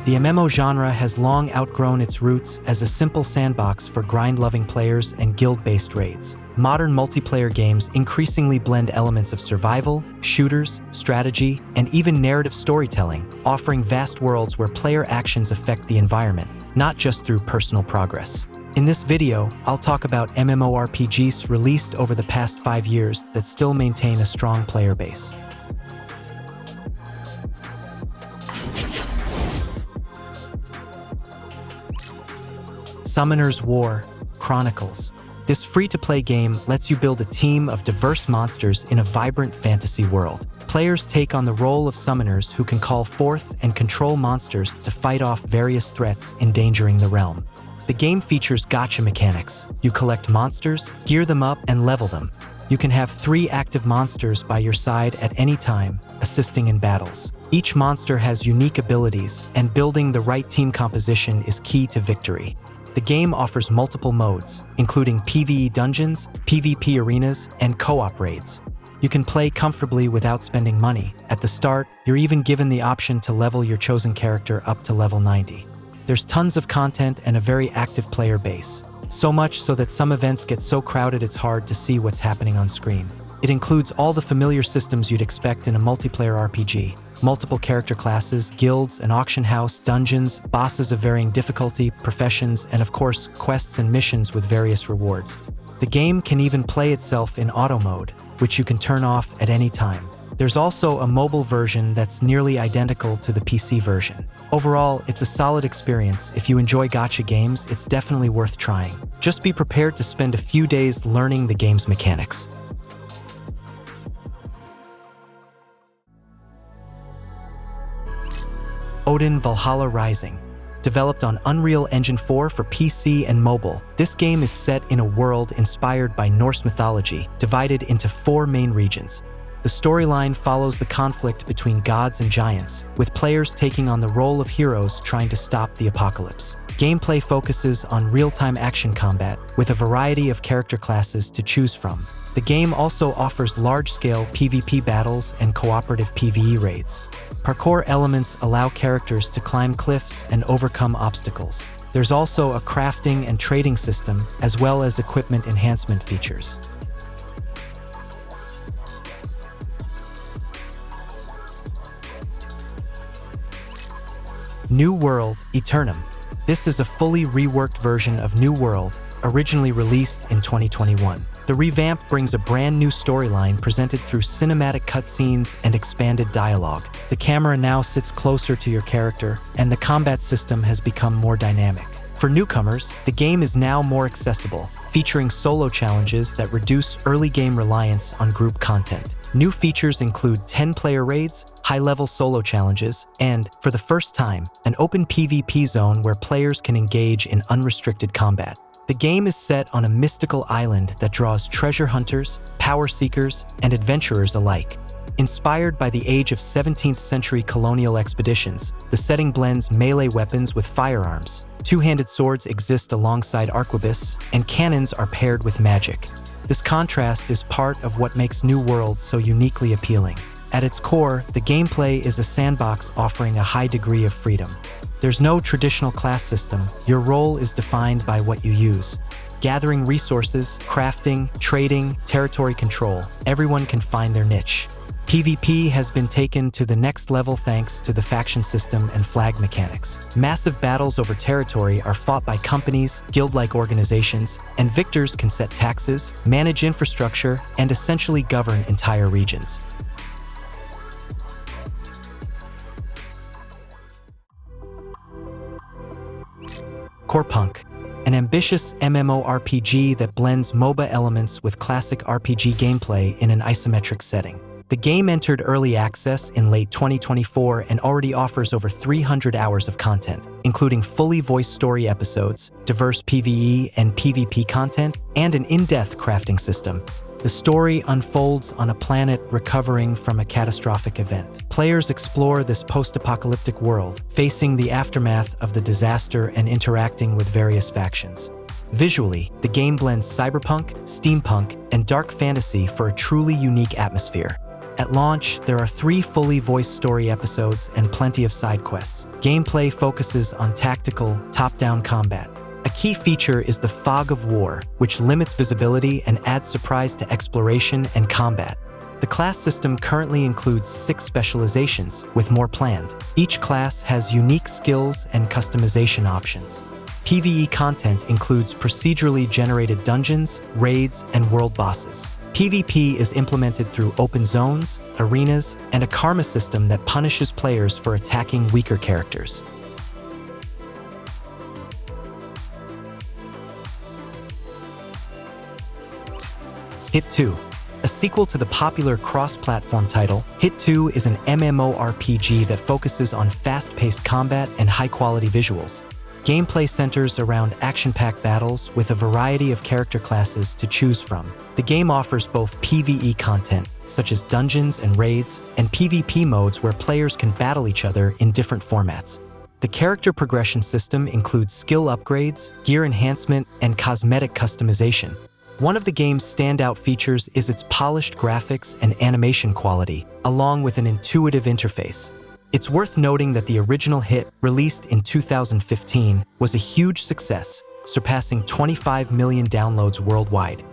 The MMO genre has long outgrown its roots as a simple sandbox for grind-loving players and guild-based raids. Modern multiplayer games increasingly blend elements of survival, shooters, strategy, and even narrative storytelling, offering vast worlds where player actions affect the environment, not just through personal progress. In this video, I'll talk about MMORPGs released over the past 5 years that still maintain a strong player base. Summoner's War Chronicles. This free-to-play game lets you build a team of diverse monsters in a vibrant fantasy world. Players take on the role of summoners who can call forth and control monsters to fight off various threats endangering the realm. The game features gacha mechanics. You collect monsters, gear them up, and level them. You can have 3 active monsters by your side at any time, assisting in battles. Each monster has unique abilities, and building the right team composition is key to victory. The game offers multiple modes, including PvE dungeons, PvP arenas, and co-op raids. You can play comfortably without spending money. At the start, you're even given the option to level your chosen character up to level 90. There's tons of content and a very active player base. So much so that some events get so crowded it's hard to see what's happening on screen. It includes all the familiar systems you'd expect in a multiplayer RPG. Multiple character classes, guilds, an auction house, dungeons, bosses of varying difficulty, professions, and of course, quests and missions with various rewards. The game can even play itself in auto mode, which you can turn off at any time. There's also a mobile version that's nearly identical to the PC version. Overall, it's a solid experience. If you enjoy gacha games, it's definitely worth trying. Just be prepared to spend a few days learning the game's mechanics. Odin Valhalla Rising. Developed on Unreal Engine 4 for PC and mobile, this game is set in a world inspired by Norse mythology, divided into 4 main regions. The storyline follows the conflict between gods and giants, with players taking on the role of heroes trying to stop the apocalypse. Gameplay focuses on real-time action combat, with a variety of character classes to choose from. The game also offers large-scale PvP battles and cooperative PvE raids. Parkour elements allow characters to climb cliffs and overcome obstacles. There's also a crafting and trading system, as well as equipment enhancement features. New World Aeternum. This is a fully reworked version of New World, originally released in 2021. The revamp brings a brand new storyline presented through cinematic cutscenes and expanded dialogue. The camera now sits closer to your character, and the combat system has become more dynamic. For newcomers, the game is now more accessible, featuring solo challenges that reduce early game reliance on group content. New features include 10-player raids, high-level solo challenges, and, for the first time, an open PvP zone where players can engage in unrestricted combat. The game is set on a mystical island that draws treasure hunters, power seekers, and adventurers alike. Inspired by the age of 17th century colonial expeditions, the setting blends melee weapons with firearms. Two-handed swords exist alongside arquebuses, and cannons are paired with magic. This contrast is part of what makes New World so uniquely appealing. At its core, the gameplay is a sandbox offering a high degree of freedom. There's no traditional class system. Your role is defined by what you use. Gathering resources, crafting, trading, territory control, everyone can find their niche. PvP has been taken to the next level thanks to the faction system and flag mechanics. Massive battles over territory are fought by companies, guild-like organizations, and victors can set taxes, manage infrastructure, and essentially govern entire regions. Corepunk, an ambitious MMORPG that blends MOBA elements with classic RPG gameplay in an isometric setting. The game entered early access in late 2024 and already offers over 300 hours of content, including fully voiced story episodes, diverse PvE and PvP content, and an in-depth crafting system. The story unfolds on a planet recovering from a catastrophic event. Players explore this post-apocalyptic world, facing the aftermath of the disaster and interacting with various factions. Visually, the game blends cyberpunk, steampunk, and dark fantasy for a truly unique atmosphere. At launch, there are 3 fully voiced story episodes and plenty of side quests. Gameplay focuses on tactical, top-down combat. A key feature is the Fog of War, which limits visibility and adds surprise to exploration and combat. The class system currently includes 6 specializations, with more planned. Each class has unique skills and customization options. PvE content includes procedurally generated dungeons, raids, and world bosses. PvP is implemented through open zones, arenas, and a karma system that punishes players for attacking weaker characters. Hit 2. A sequel to the popular cross-platform title, Hit 2 is an MMORPG that focuses on fast-paced combat and high-quality visuals. Gameplay centers around action-packed battles with a variety of character classes to choose from. The game offers both PvE content, such as dungeons and raids, and PvP modes where players can battle each other in different formats. The character progression system includes skill upgrades, gear enhancement, and cosmetic customization. One of the game's standout features is its polished graphics and animation quality, along with an intuitive interface. It's worth noting that the original Hit, released in 2015, was a huge success, surpassing 25 million downloads worldwide.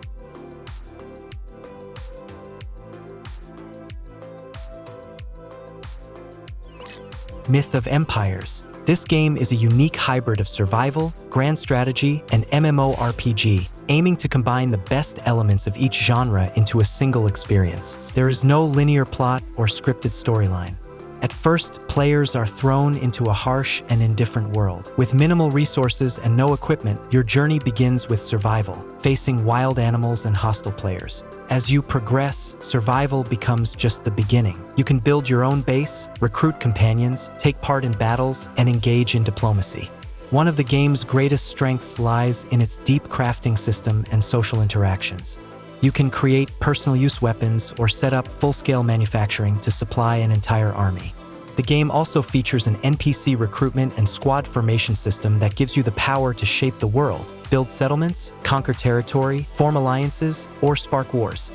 Myth of Empires. This game is a unique hybrid of survival, grand strategy, and MMORPG, aiming to combine the best elements of each genre into a single experience. There is no linear plot or scripted storyline. At first, players are thrown into a harsh and indifferent world. With minimal resources and no equipment, your journey begins with survival, facing wild animals and hostile players. As you progress, survival becomes just the beginning. You can build your own base, recruit companions, take part in battles, and engage in diplomacy. One of the game's greatest strengths lies in its deep crafting system and social interactions. You can create personal use weapons or set up full-scale manufacturing to supply an entire army. The game also features an NPC recruitment and squad formation system that gives you the power to shape the world, build settlements, conquer territory, form alliances, or spark wars.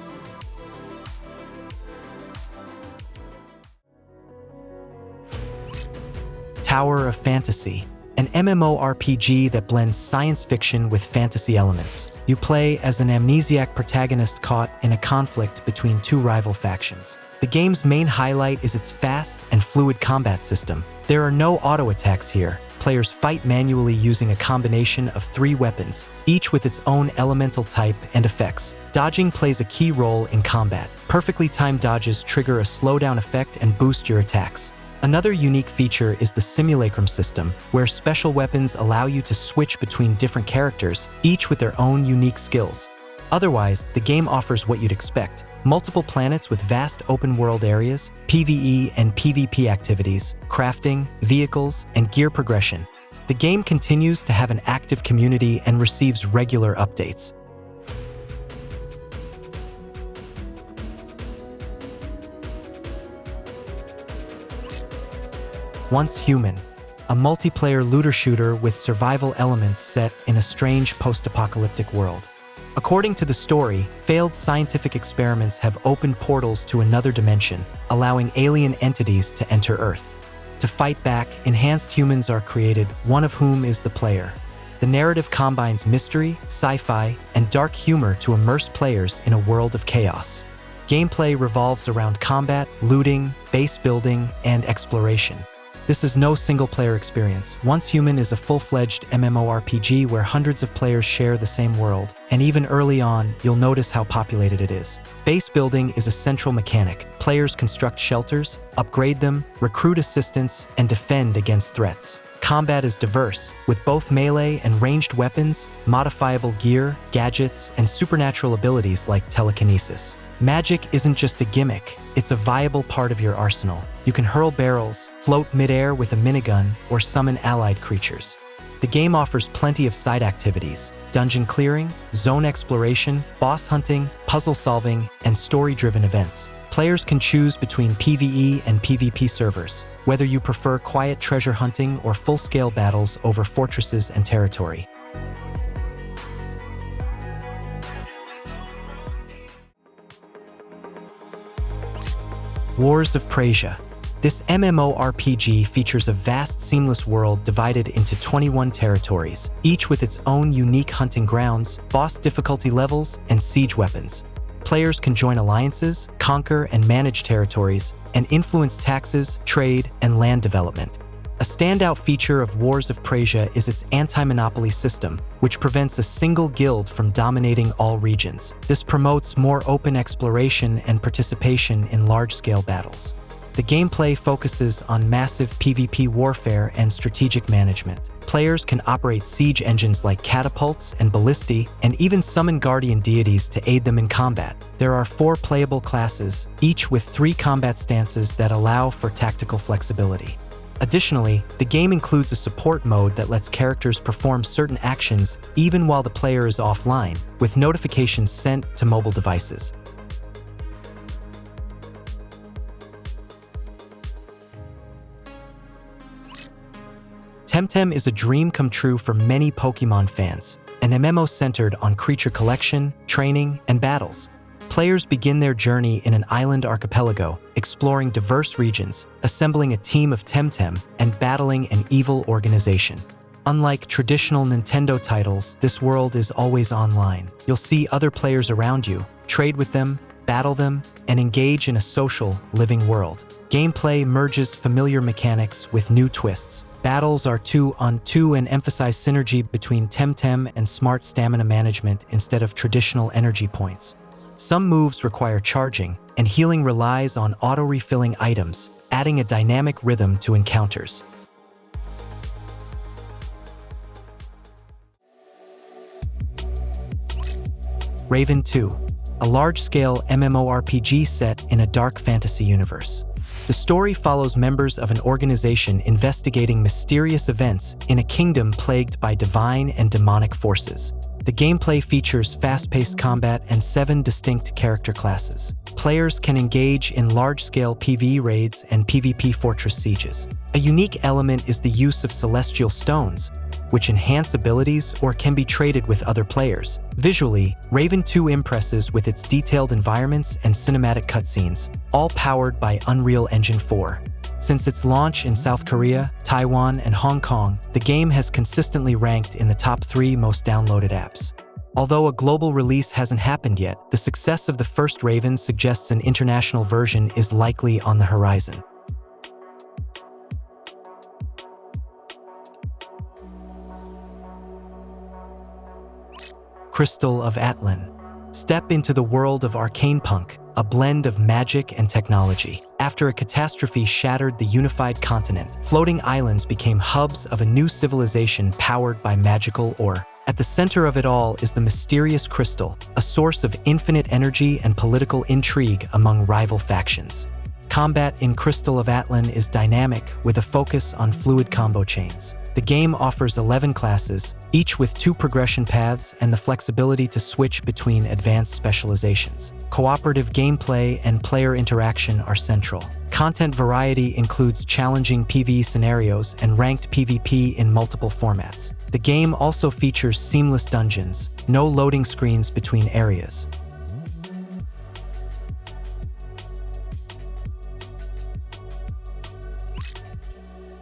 Tower of Fantasy, an MMORPG that blends science fiction with fantasy elements. You play as an amnesiac protagonist caught in a conflict between 2 rival factions. The game's main highlight is its fast and fluid combat system. There are no auto attacks here. Players fight manually using a combination of 3 weapons, each with its own elemental type and effects. Dodging plays a key role in combat. Perfectly timed dodges trigger a slowdown effect and boost your attacks. Another unique feature is the simulacrum system, where special weapons allow you to switch between different characters, each with their own unique skills. Otherwise, the game offers what you'd expect: multiple planets with vast open-world areas, PvE and PvP activities, crafting, vehicles, and gear progression. The game continues to have an active community and receives regular updates. Once Human, a multiplayer looter shooter with survival elements set in a strange post-apocalyptic world. According to the story, failed scientific experiments have opened portals to another dimension, allowing alien entities to enter Earth. To fight back, enhanced humans are created, one of whom is the player. The narrative combines mystery, sci-fi, and dark humor to immerse players in a world of chaos. Gameplay revolves around combat, looting, base building, and exploration. This is no single-player experience. Once Human is a full-fledged MMORPG where hundreds of players share the same world, and even early on, you'll notice how populated it is. Base building is a central mechanic. Players construct shelters, upgrade them, recruit assistants, and defend against threats. Combat is diverse, with both melee and ranged weapons, modifiable gear, gadgets, and supernatural abilities like telekinesis. Magic isn't just a gimmick, it's a viable part of your arsenal. You can hurl barrels, float mid-air with a minigun, or summon allied creatures. The game offers plenty of side activities: dungeon clearing, zone exploration, boss hunting, puzzle solving, and story-driven events. Players can choose between PvE and PvP servers, whether you prefer quiet treasure hunting or full-scale battles over fortresses and territory. Wars of Prasia. This MMORPG features a vast, seamless world divided into 21 territories, each with its own unique hunting grounds, boss difficulty levels, and siege weapons. Players can join alliances, conquer and manage territories, and influence taxes, trade, and land development. A standout feature of Wars of Prasia is its anti-monopoly system, which prevents a single guild from dominating all regions. This promotes more open exploration and participation in large-scale battles. The gameplay focuses on massive PvP warfare and strategic management. Players can operate siege engines like catapults and ballistae, and even summon guardian deities to aid them in combat. There are 4 playable classes, each with 3 combat stances that allow for tactical flexibility. Additionally, the game includes a support mode that lets characters perform certain actions even while the player is offline, with notifications sent to mobile devices. Temtem is a dream come true for many Pokémon fans, an MMO centered on creature collection, training, and battles. Players begin their journey in an island archipelago, exploring diverse regions, assembling a team of Temtem, and battling an evil organization. Unlike traditional Nintendo titles, this world is always online. You'll see other players around you, trade with them, battle them, and engage in a social, living world. Gameplay merges familiar mechanics with new twists. Battles are 2-on-2 and emphasize synergy between Temtem and smart stamina management instead of traditional energy points. Some moves require charging, and healing relies on auto-refilling items, adding a dynamic rhythm to encounters. Raven 2, a large-scale MMORPG set in a dark fantasy universe. The story follows members of an organization investigating mysterious events in a kingdom plagued by divine and demonic forces. The gameplay features fast-paced combat and 7 distinct character classes. Players can engage in large-scale PvE raids and PvP fortress sieges. A unique element is the use of celestial stones, which enhance abilities or can be traded with other players. Visually, Raven 2 impresses with its detailed environments and cinematic cutscenes, all powered by Unreal Engine 4. Since its launch in South Korea, Taiwan, and Hong Kong, the game has consistently ranked in the top 3 most downloaded apps. Although a global release hasn't happened yet, the success of the first Raven suggests an international version is likely on the horizon. Crystal of Atlan. Step into the world of Corepunk, a blend of magic and technology. After a catastrophe shattered the unified continent, floating islands became hubs of a new civilization powered by magical ore. At the center of it all is the mysterious crystal, a source of infinite energy and political intrigue among rival factions. Combat in Crystal of Atlan is dynamic, with a focus on fluid combo chains. The game offers 11 classes, each with 2 progression paths and the flexibility to switch between advanced specializations. Cooperative gameplay and player interaction are central. Content variety includes challenging PvE scenarios and ranked PvP in multiple formats. The game also features seamless dungeons, no loading screens between areas.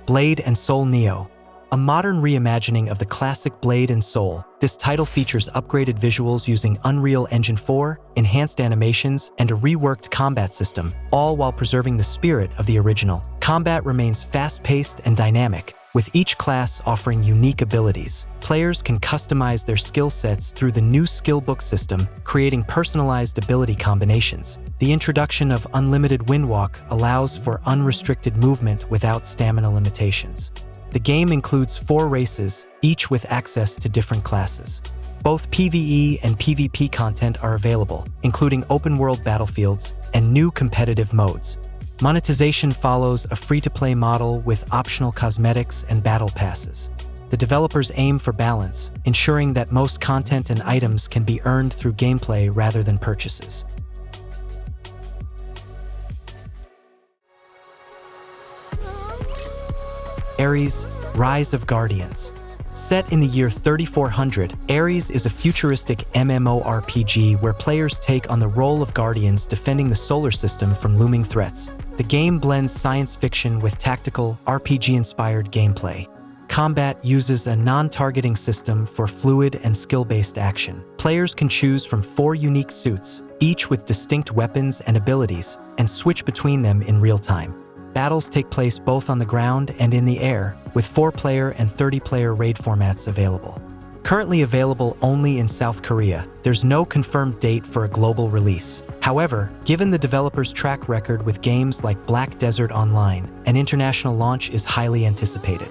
Blade and Soul Neo. A modern reimagining of the classic Blade and Soul, this title features upgraded visuals using Unreal Engine 4, enhanced animations, and a reworked combat system, all while preserving the spirit of the original. Combat remains fast-paced and dynamic, with each class offering unique abilities. Players can customize their skill sets through the new skill book system, creating personalized ability combinations. The introduction of Unlimited Windwalk allows for unrestricted movement without stamina limitations. The game includes 4 races, each with access to different classes. Both PvE and PvP content are available, including open-world battlefields and new competitive modes. Monetization follows a free-to-play model with optional cosmetics and battle passes. The developers aim for balance, ensuring that most content and items can be earned through gameplay rather than purchases. Ares, Rise of Guardians. Set in the year 3400, Ares is a futuristic MMORPG where players take on the role of guardians defending the solar system from looming threats. The game blends science fiction with tactical, RPG-inspired gameplay. Combat uses a non-targeting system for fluid and skill-based action. Players can choose from 4 unique suits, each with distinct weapons and abilities, and switch between them in real time. Battles take place both on the ground and in the air, with 4-player and 30-player raid formats available. Currently available only in South Korea, there's no confirmed date for a global release. However, given the developer's track record with games like Black Desert Online, an international launch is highly anticipated.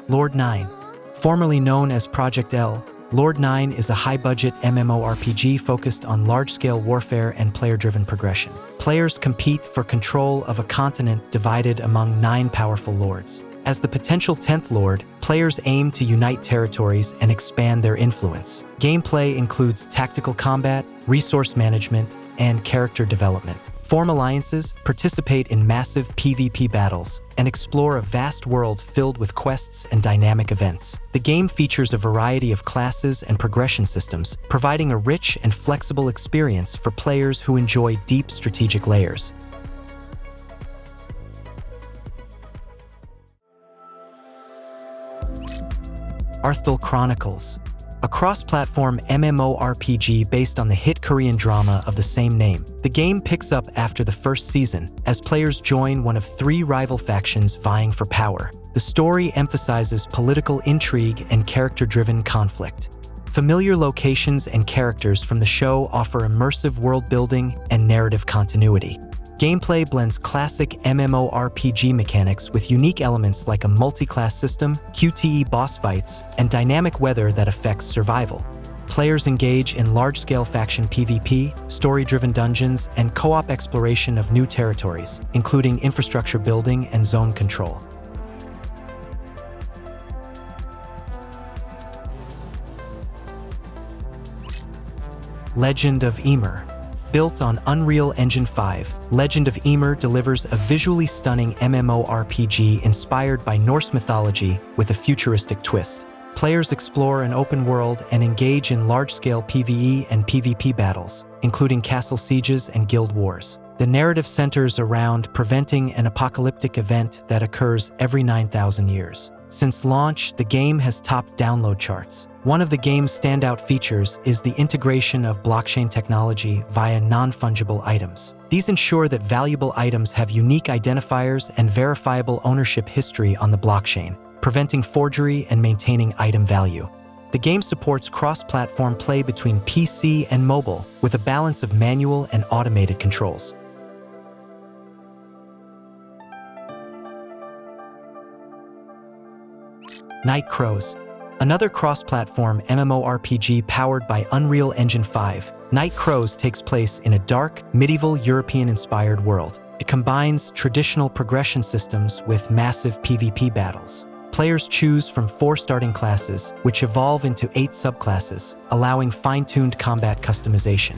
Lord 9. Formerly known as Project L, Lord 9 is a high-budget MMORPG focused on large-scale warfare and player-driven progression. Players compete for control of a continent divided among 9 powerful lords. As the potential 10th lord, players aim to unite territories and expand their influence. Gameplay includes tactical combat, resource management, and character development. Form alliances, participate in massive PvP battles, and explore a vast world filled with quests and dynamic events. The game features a variety of classes and progression systems, providing a rich and flexible experience for players who enjoy deep strategic layers. Arthdal Chronicles, a cross-platform MMORPG based on the hit Korean drama of the same name. The game picks up after the first season, as players join one of 3 rival factions vying for power. The story emphasizes political intrigue and character-driven conflict. Familiar locations and characters from the show offer immersive world-building and narrative continuity. Gameplay blends classic MMORPG mechanics with unique elements like a multi-class system, QTE boss fights, and dynamic weather that affects survival. Players engage in large-scale faction PvP, story-driven dungeons, and co-op exploration of new territories, including infrastructure building and zone control. Legend of YMIR. Built on Unreal Engine 5, Legend of YMIR delivers a visually stunning MMORPG inspired by Norse mythology with a futuristic twist. Players explore an open world and engage in large-scale PvE and PvP battles, including castle sieges and guild wars. The narrative centers around preventing an apocalyptic event that occurs every 9,000 years. Since launch, the game has topped download charts. One of the game's standout features is the integration of blockchain technology via non-fungible items. These ensure that valuable items have unique identifiers and verifiable ownership history on the blockchain, preventing forgery and maintaining item value. The game supports cross-platform play between PC and mobile, with a balance of manual and automated controls. Night Crows. Another cross-platform MMORPG powered by Unreal Engine 5, Night Crows takes place in a dark, medieval European-inspired world. It combines traditional progression systems with massive PvP battles. Players choose from 4 starting classes, which evolve into 8 subclasses, allowing fine-tuned combat customization.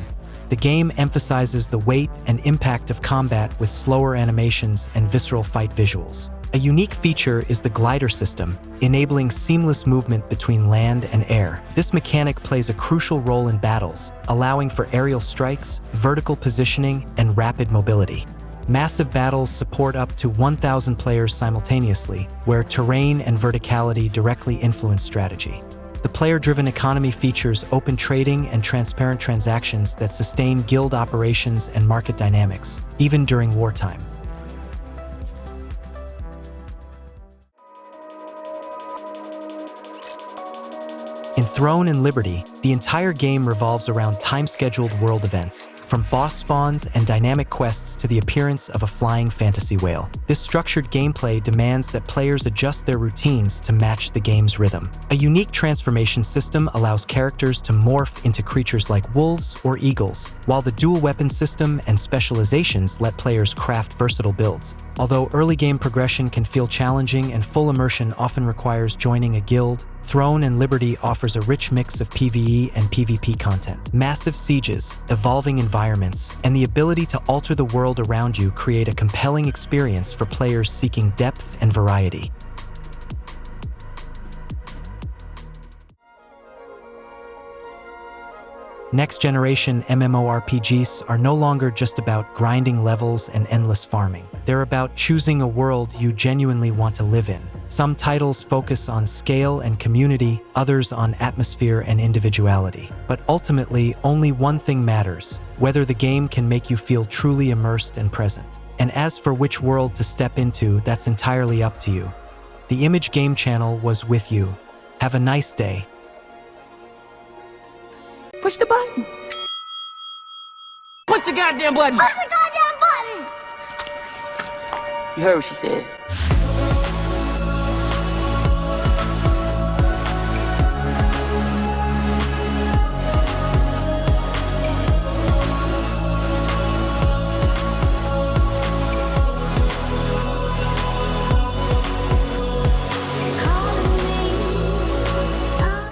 The game emphasizes the weight and impact of combat with slower animations and visceral fight visuals. A unique feature is the glider system, enabling seamless movement between land and air. This mechanic plays a crucial role in battles, allowing for aerial strikes, vertical positioning, and rapid mobility. Massive battles support up to 1,000 players simultaneously, where terrain and verticality directly influence strategy. The player-driven economy features open trading and transparent transactions that sustain guild operations and market dynamics, even during wartime. In Throne and Liberty, the entire game revolves around time-scheduled world events, from boss spawns and dynamic quests to the appearance of a flying fantasy whale. This structured gameplay demands that players adjust their routines to match the game's rhythm. A unique transformation system allows characters to morph into creatures like wolves or eagles, while the dual weapon system and specializations let players craft versatile builds. Although early game progression can feel challenging and full immersion often requires joining a guild, Throne and Liberty offers a rich mix of PvE and PvP content. Massive sieges, evolving environments, and the ability to alter the world around you create a compelling experience for players seeking depth and variety. Next-generation MMORPGs are no longer just about grinding levels and endless farming. They're about choosing a world you genuinely want to live in. Some titles focus on scale and community, others on atmosphere and individuality. But ultimately, only one thing matters: whether the game can make you feel truly immersed and present. And as for which world to step into, that's entirely up to you. The Image Game Channel was with you. Have a nice day. Push the button. Push the goddamn button. Push the goddamn button. You heard what she said.